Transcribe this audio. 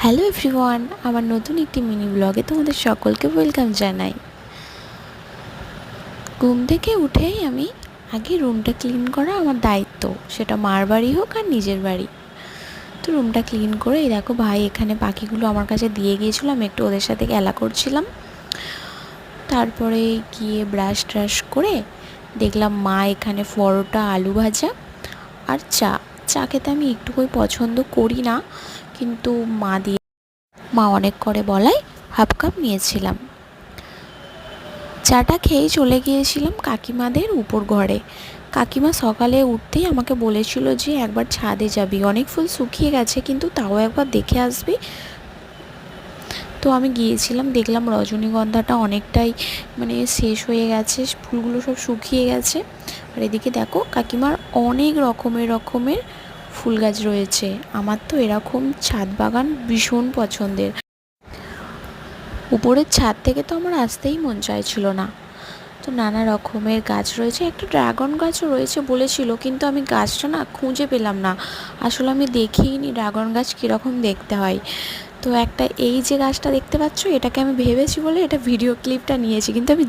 Hello everyone, আমার নতুন একটি মিনি ব্লগে তোমাদের সকলকে ওয়েলকাম জানাই। ঘুম থেকে উঠেই আমি আগে রুমটা ক্লিন করা আমার দায়িত্ব, সেটা মার বাড়ি হোক আর নিজের বাড়ি। তো রুমটা ক্লিন করে এই দেখো ভাই এখানে পাখিগুলো আমার কাছে দিয়ে গিয়েছিলাম, একটু ওদের সাথে খেলা করছিলাম। তারপরে গিয়ে ব্রাশ ট্রাশ করে দেখলাম মা এখানে পরোটা, আলু ভাজা আর চা খেতে আমি একটুকুই পছন্দ করি না, কিন্তু মা অনেক করে বলায় হাফ কাপ নিয়েছিলাম। চাটা খেয়েই চলে গিয়েছিলাম কাকিমাদের উপর ঘরে। কাকিমা সকালে উঠতেই আমাকে বলেছিল যে একবার ছাদে যাবি, অনেক ফুল শুকিয়ে গেছে কিন্তু তাও একবার দেখে আসবি। তো আমি গিয়েছিলাম, দেখলাম রজনীগন্ধাটা অনেকটাই শেষ হয়ে গেছে, ফুলগুলো সব শুকিয়ে গেছে। আর এদিকে দেখো কাকিমার অনেক রকমের ফুল গাছ রয়েছে। আমার তো এরকম ছাদ বাগান ভীষণ পছন্দের। উপরের ছাদ থেকে তো আমার আসতেই মন চাইছিল না। তো নানা রকমের গাছ রয়েছে, একটা ড্রাগন গাছও রয়েছে বলেছিল, কিন্তু আমি গাছটা না খুঁজে পেলাম না। আসলে আমি দেখিনি ড্রাগন গাছ কীরকম দেখতে হয়। তো একটা এই যে গাছটা দেখতে পাচ্ছ, এটাকে আমি ভেবেছি বলে এটা ভিডিও ক্লিপটা নিয়েছি, কিন্তু আমি